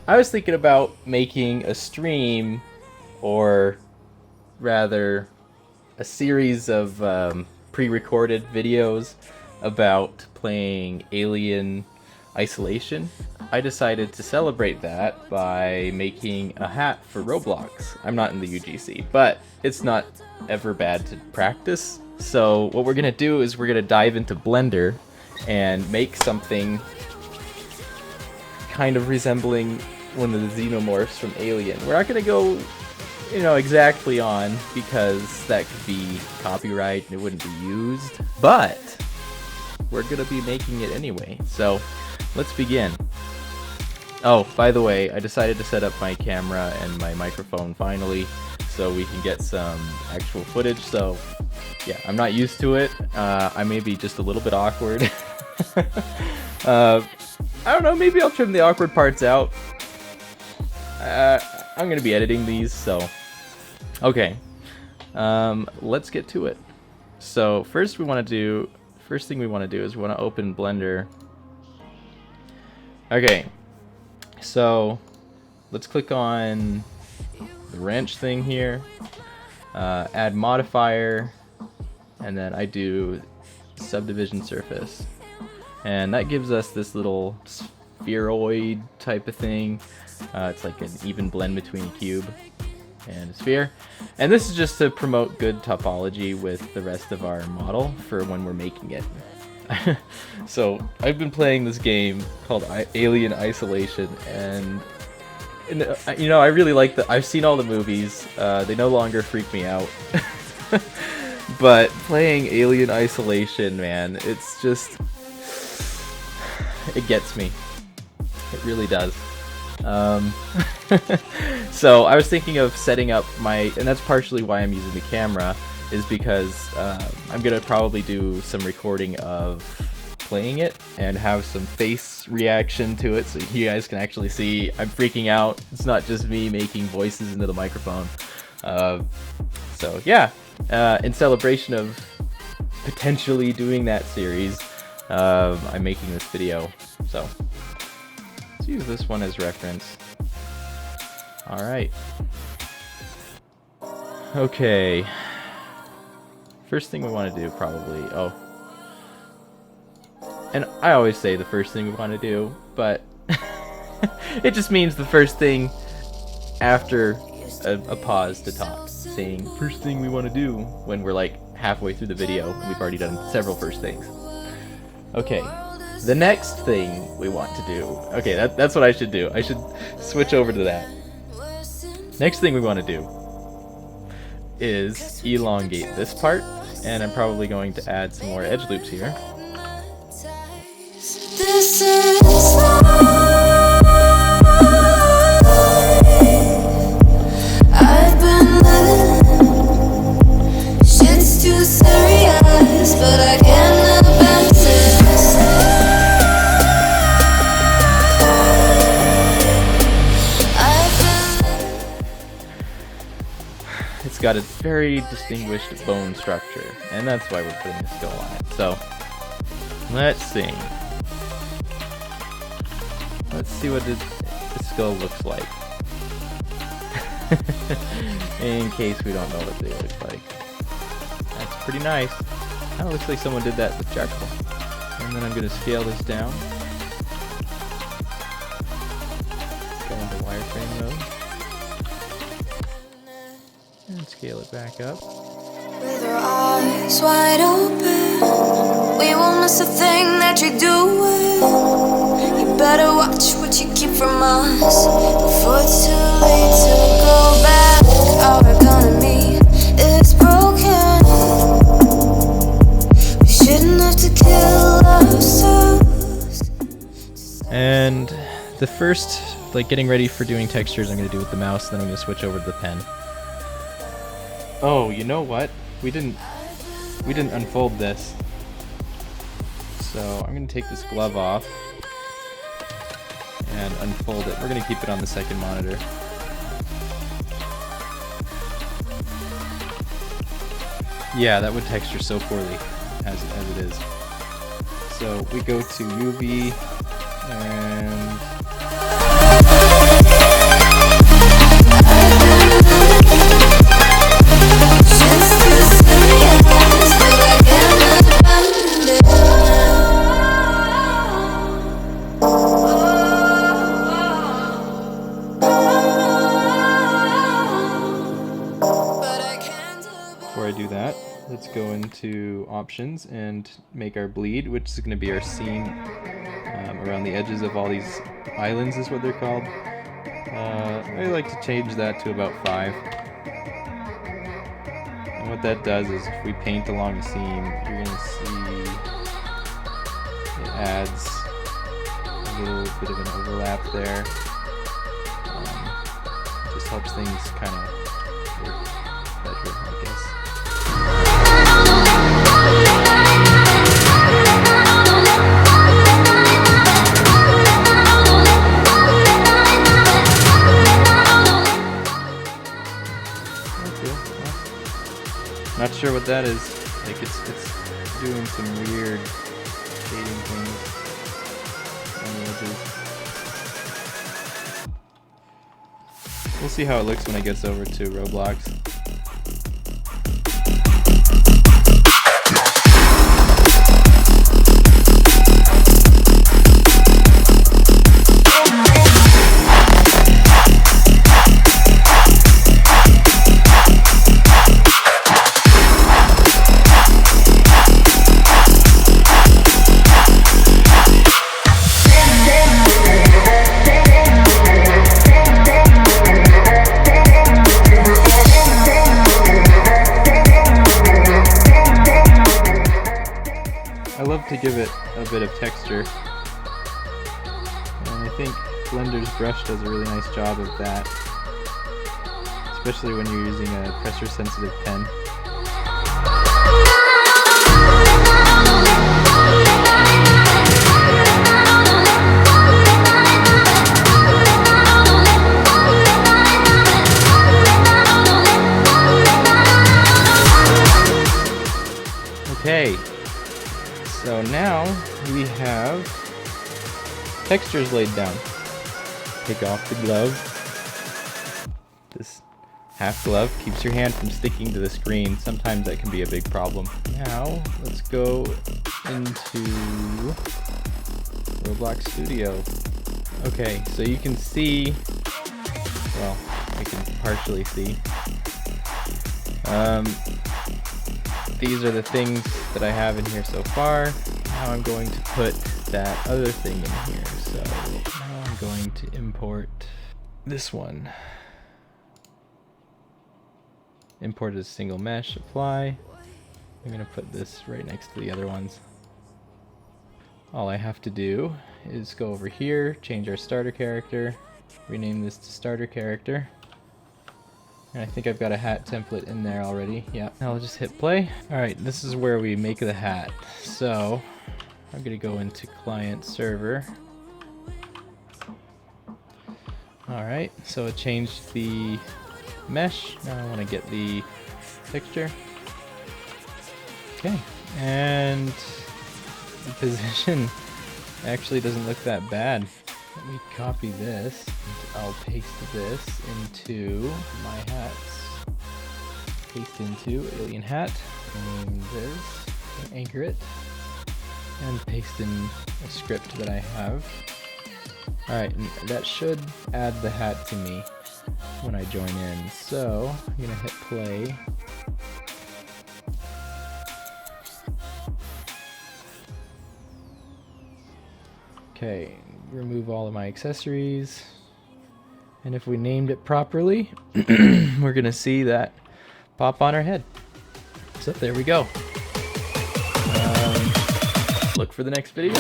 I was thinking about making a stream, or rather, a series of pre-recorded videos about playing Alien Isolation. I decided to celebrate that by making a hat for Roblox. I'm not in the UGC, but it's not ever bad to practice. So what we're gonna do is we're gonna dive into Blender and make something kind of resembling one of the xenomorphs from Alien. We're not gonna go, exactly on, because that could be copyright and it wouldn't be used, but we're gonna be making it anyway. So let's begin. Oh, by the way, I decided to set up my camera and my microphone finally so we can get some actual footage. So yeah, I'm not used to it. I may be just a little bit awkward. I don't know, maybe I'll trim the awkward parts out. I'm gonna be editing these, so okay. Let's get to it. So first thing we want to do is we want to open Blender. Okay, so let's click on the wrench thing here, add modifier, and then I do subdivision surface, and that gives us this little spheroid type of thing. It's like an even blend between a cube and a sphere, and this is just to promote good topology with the rest of our model for when we're making it. So I've been playing this game called Alien Isolation, and I really like I've seen all the movies. They no longer freak me out. But playing Alien Isolation, man, it's just, it gets me. It really does. So I was thinking of setting up and that's partially why I'm using the camera, is because I'm gonna probably do some recording of playing it and have some face reaction to it, so you guys can actually see I'm freaking out. It's not just me making voices into the microphone. So yeah, in celebration of potentially doing that series, I'm making this video. So let's use this one as reference. Alright. Okay. First thing we want to do probably... Oh. And I always say the first thing we want to do, but it just means the first thing after a pause to talk. Saying first thing we want to do when we're like halfway through the video and we've already done several first things. Okay. The next thing we want to do... Okay, that's what I should do. I should switch over to that. Next thing we want to do is elongate this part, and I'm probably going to add some more edge loops here. I've been living, shit's too serious, but I can't abandon this. It's got a very distinguished bone structure, and that's why we're putting a skull on it. So, let's see. Let's see what the skull looks like. In case we don't know what they look like. That's pretty nice. Kind of looks like someone did that with charcoal. And then I'm going to scale this down. Go into wireframe mode. And scale it back up. With our eyes wide open, we won't miss a thing that you're doing. You better watch what you keep from us before it's too late to go back. Our economy is broken. We shouldn't have to kill ourselves. And the first, getting ready for doing textures, I'm going to do with the mouse, then I'm going to switch over to the pen. Oh, you know what? We didn't unfold this. So I'm going to take this glove off and unfold it. We're going to keep it on the second monitor. Yeah, that would texture so poorly as it is. So we go to UV and let's go into options and make our bleed, which is going to be our seam around the edges of all these islands is what they're called. I like to change that to about 5. And what that does is if we paint along the seam, you're going to see it adds a little bit of an overlap there. Just helps things kind of work better, I guess. Not sure what that is. Like it's doing some weird shading things on the edges. We'll see how it looks when it gets over to Roblox. I love to give it a bit of texture, and I think Blender's brush does a really nice job of that, especially when you're using a pressure sensitive pen. Okay. So now we have textures laid down. Take off the glove. This half glove keeps your hand from sticking to the screen. Sometimes that can be a big problem. Now let's go into Roblox Studio. Okay, so you can see, well, I can partially see. These are the things that I have in here so far. Now I'm going to put that other thing in here. So now I'm going to import this one. Import as single mesh, apply. I'm going to put this right next to the other ones. All I have to do is go over here, change our starter character, rename this to starter character. And I think I've got a hat template in there already. Yeah, I'll just hit play. All right, this is where we make the hat. So I'm gonna go into client server. All right, so it changed the mesh. Now I wanna get the texture. Okay, and the position actually doesn't look that bad. Let me copy this, and I'll paste this into my hats. Paste into alien hat, name this, and anchor it, and paste in a script that I have. Alright, that should add the hat to me when I join in. So, I'm gonna hit play. Okay, remove all of my accessories, and if we named it properly, we're gonna see that pop on our head. So there we go. Look for the next video.